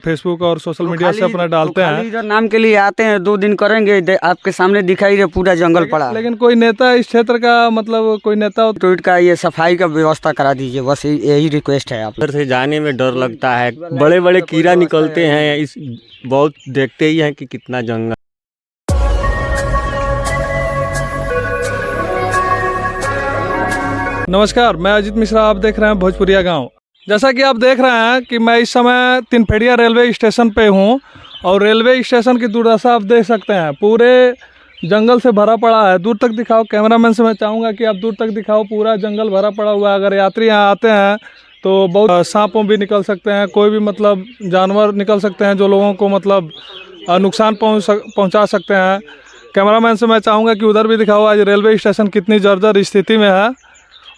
Facebook और social media से अपना डालते हैं। इधर नाम के लिए आते हैं, 2 दिन करेंगे, आपके सामने दिखाई दे पूरा जंगल पड़ा। लेकिन कोई नेता इस क्षेत्र का मतलब कोई नेता टूट का ये सफाई का व्यवस्था करा दीजिए, बस यही रिक्वेस्ट है। आप इधर से जाने में डर लगता है, बड़े बड़े कीड़ा निकलते हैं, इस बहुत देखते ही हैं कि कितना जंगल। नमस्कार, मैं अजित मिश्रा, आप देख रहे हैं भोजपुरिया गांव। जैसा कि आप देख रहे हैं कि मैं इस समय तिनफेड़िया रेलवे स्टेशन पे हूं और रेलवे स्टेशन की दुर्दशा आप देख सकते हैं, पूरे जंगल से भरा पड़ा है। दूर तक दिखाओ, कैमरामैन से मैं चाहूँगा कि आप दूर तक दिखाओ, पूरा जंगल भरा पड़ा हुआ है। अगर यात्री यहाँ आते हैं तो बहुत सांपों भी निकल सकते हैं, कोई भी मतलब जानवर निकल सकते हैं जो लोगों को मतलब नुकसान पहुँचा सकते हैं। कैमरामैन से मैं चाहूँगा कि उधर भी दिखाओ आज रेलवे स्टेशन कितनी जर्जर स्थिति में है।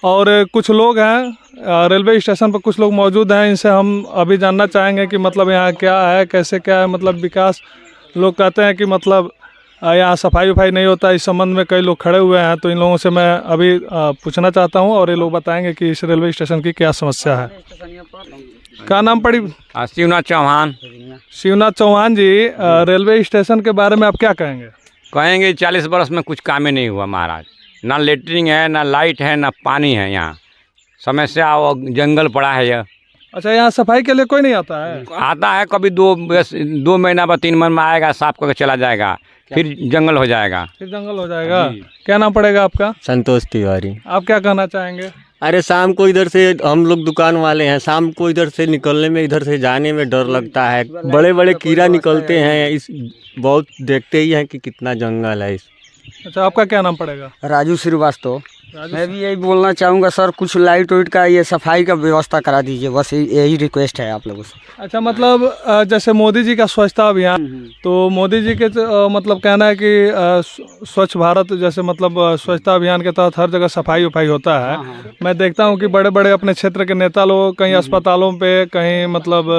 और कुछ लोग हैं रेलवे स्टेशन पर, कुछ लोग मौजूद हैं, इनसे हम अभी जानना चाहेंगे कि मतलब यहाँ क्या है, कैसे क्या है, मतलब विकास। लोग कहते हैं कि मतलब यहाँ सफाई वफाई नहीं होता, इस संबंध में कई लोग खड़े हुए हैं। तो इन लोगों से मैं अभी पूछना चाहता हूँ और ये लोग बताएंगे कि इस रेलवे स्टेशन की क्या समस्या है। क्या नाम पड़ी? शिवनाथ चौहान। शिवनाथ चौहान जी, रेलवे स्टेशन के बारे में आप क्या कहेंगे? कहेंगे 40 बरस में कुछ काम ही नहीं हुआ महाराज। ना लेटरिन है, ना लाइट है, ना पानी है। यहाँ समस्या और जंगल पड़ा है यह। अच्छा, यहाँ सफाई के लिए कोई नहीं आता है? आता है कभी 2 महीना बाद 3 महीना में आएगा, साफ करके चला जाएगा, फिर जंगल हो जाएगा। फिर जंगल हो जाएगा। क्या नाम पड़ेगा आपका? संतोष तिवारी। आप क्या कहना चाहेंगे? अरे शाम को इधर से, हम लोग दुकान वाले हैं, शाम को इधर से निकलने में, इधर से जाने में डर लगता है। बड़े बड़े कीड़ा निकलते हैं, इस बहुत देखते ही हैं कि कितना जंगल है। अच्छा, आपका क्या नाम पड़ेगा? राजू श्रीवास्तव। मैं भी यही बोलना चाहूँगा सर, कुछ लाइट वाइट का ये सफाई का व्यवस्था करा दीजिए, बस यही रिक्वेस्ट है आप लोगों से। अच्छा, मतलब जैसे मोदी जी का स्वच्छता अभियान, तो मोदी जी के मतलब कहना है कि स्वच्छ भारत जैसे मतलब स्वच्छता अभियान के तहत हर जगह सफाई वफाई होता है। मैं देखता हूँ कि बड़े बड़े अपने क्षेत्र के नेता लोग कहीं अस्पतालों पे, कहीं मतलब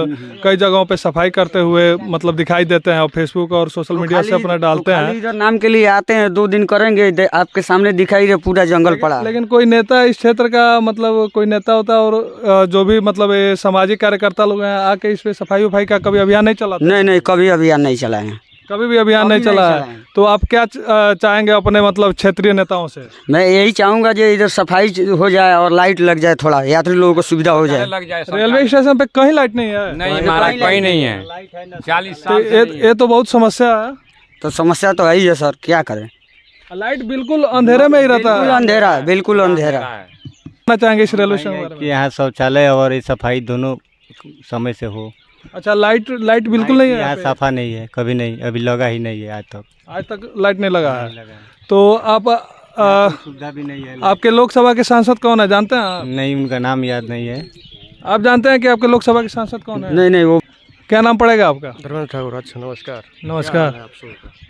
कई जगहों पे सफाई करते हुए मतलब दिखाई देते हैं और फेसबुक और सोशल मीडिया से अपना डालते हैं। इधर नाम के लिए आते हैं, 2 दिन करेंगे, आपके सामने दिखाई दे पूरा जंगल पड़ा। लेकिन कोई नेता इस क्षेत्र का मतलब कोई नेता होता है और जो भी मतलब ये सामाजिक कार्यकर्ता लोग हैं आके इस पे सफाई वफाई का कभी अभियान नहीं चला? नहीं, कभी अभियान नहीं चला है। कभी भी अभियान नहीं चला है। तो आप क्या चाहेंगे अपने मतलब क्षेत्रीय नेताओं से? मैं यही चाहूँगा जो इधर सफाई हो जाए और लाइट लग जाए, थोड़ा यात्री लोगों को सुविधा हो जाए। रेलवे स्टेशन पे कहीं लाइट नहीं है? नहीं महाराज, कहीं नहीं है। 40 साल ये तो बहुत समस्या है। तो समस्या तो है ही है सर, क्या करें? लाइट बिल्कुल अंधेरे में ही रहता है। अंधेरा है, बिल्कुल अंधेरा। कहना चाहेंगे इस रेलवे स्टेशन कि यहाँ शौचालय और सफाई दोनों समय से हो। अच्छा, लाइट बिल्कुल नहीं है यहाँ सफा नहीं है, कभी नहीं, अभी लगा ही नहीं है आज तक लाइट नहीं लगा है। तो आप सुविधा भी नहीं है। आपके लोकसभा के सांसद कौन है, जानते हैं? नहीं, उनका नाम याद नहीं है। आप जानते हैं कि आपके लोकसभा के सांसद कौन है? नहीं, वो क्या नाम पड़ेगा आपका? धर्मेंद्र ठाकुर। अच्छा, नमस्कार। नमस्कार।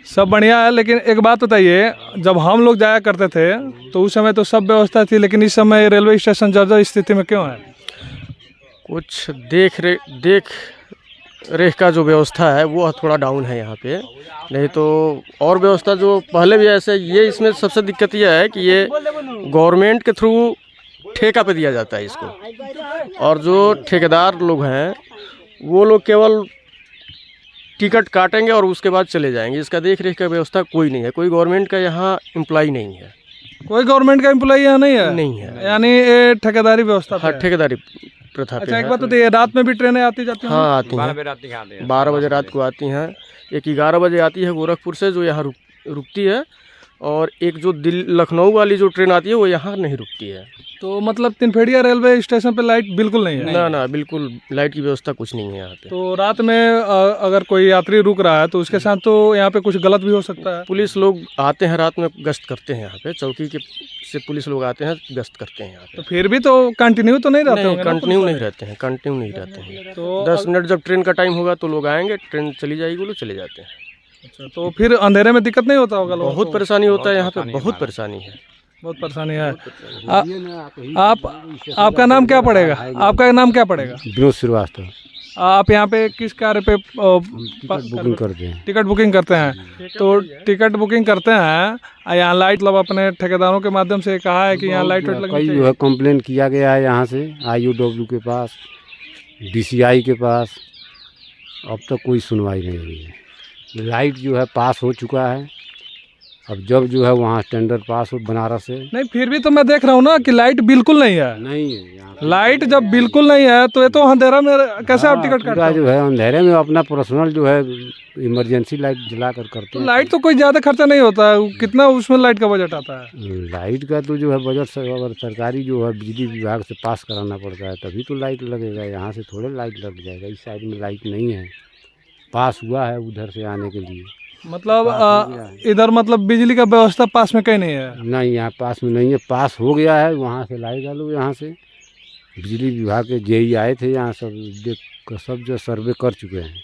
सब बढ़िया है, लेकिन एक बात बताइए, जब हम लोग जाया करते थे तो उस समय तो सब व्यवस्था थी, लेकिन इस समय रेलवे स्टेशन जर्जर स्थिति में क्यों है? कुछ देख रेख का जो व्यवस्था है वो थोड़ा डाउन है यहाँ पे, नहीं तो और व्यवस्था जो पहले भी ऐसे। ये इसमें सबसे दिक्कत यह है कि ये गवर्नमेंट के थ्रू ठेका पे दिया जाता है इसको, और जो ठेकेदार लोग हैं वो लोग केवल टिकट काटेंगे और उसके बाद चले जाएंगे। इसका देख रेख का व्यवस्था कोई नहीं है, कोई गवर्नमेंट का यहाँ एम्प्लॉय नहीं है। कोई गवर्नमेंट का एम्प्लॉय यहाँ नहीं है? नहीं है, यानी ये ठेकेदारी व्यवस्था? हाँ, ठेकेदारी प्रथा। अच्छा, एक बात तो रात में भी ट्रेनें आती जाती हैं? हाँ, आती हैं। 12 बजे रात को आती हैं। एक 11 बजे आती है गोरखपुर से, जो यहाँ रुकती है, और एक जो लखनऊ वाली जो ट्रेन आती है वो यहाँ नहीं रुकती है। तो मतलब तिनफेड़िया रेलवे स्टेशन पे लाइट बिल्कुल नहीं है? ना, बिल्कुल लाइट की व्यवस्था कुछ नहीं है यहाँ पे। तो रात में अगर कोई यात्री रुक रहा है तो उसके साथ तो यहाँ पे कुछ गलत भी हो सकता है? पुलिस लोग आते हैं रात में, गश्त करते हैं यहाँ पे, चौकी के से पुलिस लोग आते हैं, गश्त करते हैं यहाँ पे। तो फिर भी तो कंटिन्यू तो नहीं रहते होंगे? कंटिन्यू नहीं रहते हैं। तो 10 मिनट जब ट्रेन का टाइम होगा तो लोग आएंगे, ट्रेन चली जाएगी, वो लोग चले जाते हैं। अच्छा, तो फिर अंधेरे में दिक्कत नहीं होता होगा? बहुत परेशानी होता है यहाँ पे, बहुत परेशानी है। बहुत परेशानी है। आपका नाम क्या पड़ेगा? आपका नाम क्या पड़ेगा? विनोद श्रीवास्तव। आप यहाँ पे किस कार्य पे बुकिंग करते हैं? टिकट बुकिंग करते हैं। तो टिकट बुकिंग करते हैं, यहाँ लाइट मतलब अपने ठेकेदारों के माध्यम से कहा है कि यहाँ लाइट लगनी चाहिए। कई कंप्लेन किया गया है यहाँ से IOW के पास, DCI के पास। अब तक कोई सुनवाई नहीं हुई है। लाइट जो है पास हो चुका है, अब जब जो है वहाँ टेंडर पास हो बनारस से। नहीं, फिर भी तो मैं देख रहा हूँ ना कि लाइट बिल्कुल नहीं है। नहीं है यहाँ पे। लाइट जब बिल्कुल नहीं है तो ये तो अंधेरा में कैसे आप टिकट पूरा काटते हो? जो है अंधेरे में अपना पर्सनल जो है इमरजेंसी लाइट जला कर करते तो हैं। लाइट तो कोई ज़्यादा खर्चा नहीं होता है, कितना उसमें लाइट का बजट आता है? लाइट का तो जो है बजट से अगर सरकारी जो है बिजली विभाग से पास कराना पड़ता है तभी तो लाइट लगेगा, यहाँ से थोड़े लाइट लग जाएगा। इस साइड में लाइट नहीं है, पास हुआ है उधर से आने के लिए। मतलब इधर मतलब बिजली का व्यवस्था पास में कहीं नहीं है? नहीं, यहाँ पास में नहीं है, पास हो गया है, वहाँ से लाएगा लोग। यहाँ से बिजली विभाग के जेई आए थे, यहाँ सब जो सर्वे कर चुके हैं।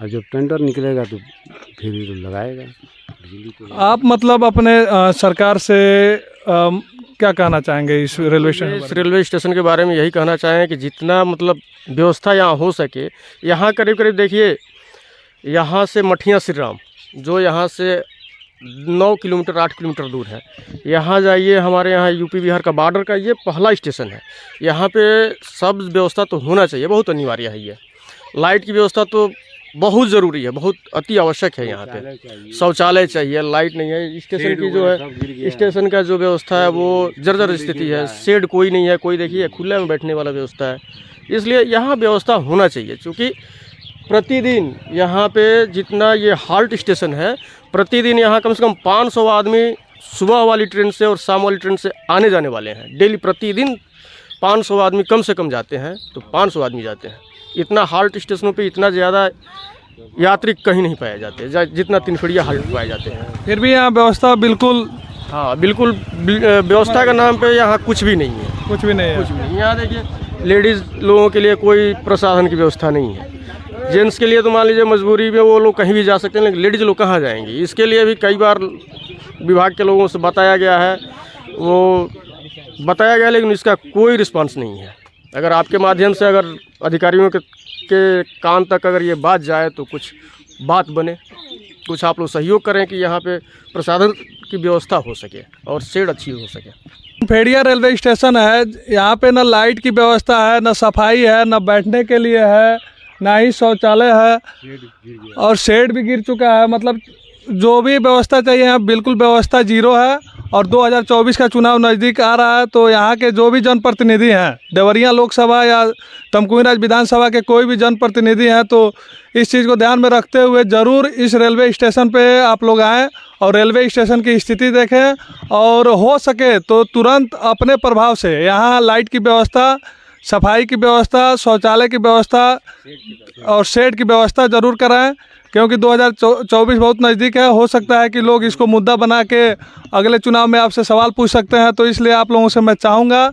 और जब टेंडर निकलेगा तो फिर ये लगाएगा बिजली को। आप मतलब अपने सरकार से क्या कहना चाहेंगे इस रेलवे स्टेशन इस रेलवे स्टेशन के बारे में यही कहना चाहें कि जितना मतलब व्यवस्था यहाँ हो सके। यहाँ करीब करीब देखिए, यहाँ से मठिया श्री राम जो यहाँ से 9 किलोमीटर 8 किलोमीटर दूर है, यहाँ जाइए, हमारे यहाँ यूपी बिहार का बॉर्डर का ये पहला स्टेशन है। यहाँ पे सब व्यवस्था तो होना चाहिए, बहुत अनिवार्य है ये। लाइट की व्यवस्था तो बहुत ज़रूरी है, बहुत अति आवश्यक है। यहाँ पे शौचालय चाहिए, लाइट नहीं है। स्टेशन की जो है, स्टेशन का जो व्यवस्था है वो जर्जर स्थिति है, शेड कोई नहीं है, कोई देखिए खुले में बैठने वाला व्यवस्था है। इसलिए यहाँ व्यवस्था होना चाहिए, क्योंकि प्रतिदिन यहाँ पे जितना ये हाल्ट स्टेशन है, प्रतिदिन यहाँ कम से कम 500 आदमी सुबह वाली ट्रेन से और शाम वाली ट्रेन से आने जाने वाले हैं। डेली प्रतिदिन 500 आदमी कम से कम जाते हैं, तो 500 आदमी जाते हैं। इतना हाल्ट स्टेशनों पे इतना ज़्यादा यात्री कहीं नहीं पाए जाते जितना तिनफड़िया हाल्ट पाए जाते हैं। फिर भी यहाँ व्यवस्था बिल्कुल, हाँ बिल्कुल, व्यवस्था के नाम पे यहाँ कुछ भी नहीं है, कुछ भी नहीं है। कुछ भी नहीं। यहाँ देखिए, लेडीज़ लोगों के लिए कोई प्रसाधन की व्यवस्था नहीं है। जेंट्स के लिए तो मान लीजिए मजबूरी में वो लोग कहीं भी जा सकते हैं, लेकिन लेडीज़ लोग कहाँ जाएंगे? इसके लिए भी कई बार विभाग के लोगों से बताया गया है, वो बताया गया, लेकिन इसका कोई रिस्पांस नहीं है। अगर आपके माध्यम से अगर अधिकारियों के कान तक अगर ये बात जाए तो कुछ बात बने, कुछ आप लोग सहयोग करें कि यहाँ पे प्रसाधन की व्यवस्था हो सके और शेड अच्छी हो सके। फेड़िया रेलवे स्टेशन है, यहाँ पे ना लाइट की व्यवस्था है, ना सफाई है, ना बैठने के लिए है, ना ही शौचालय है, और शेड भी गिर चुका है। मतलब जो भी व्यवस्था चाहिए यहाँ बिल्कुल व्यवस्था जीरो है। और 2024 का चुनाव नज़दीक आ रहा है, तो यहाँ के जो भी जनप्रतिनिधि हैं, देवरिया लोकसभा या तमकुही राज विधानसभा के कोई भी जनप्रतिनिधि हैं, तो इस चीज़ को ध्यान में रखते हुए ज़रूर इस रेलवे स्टेशन पे आप लोग आएँ और रेलवे स्टेशन की स्थिति देखें, और हो सके तो तुरंत अपने प्रभाव से यहाँ लाइट की व्यवस्था, सफाई की व्यवस्था, शौचालय की व्यवस्था और शेड की व्यवस्था ज़रूर कराएं, क्योंकि 2024 बहुत नज़दीक है। हो सकता है कि लोग इसको मुद्दा बना के अगले चुनाव में आपसे सवाल पूछ सकते हैं। तो इसलिए आप लोगों से मैं चाहूँगा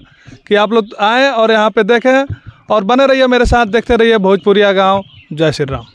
कि आप लोग आएँ और यहाँ पे देखें और बने रहिए मेरे साथ, देखते रहिए भोजपुरिया गांव। जय श्री राम।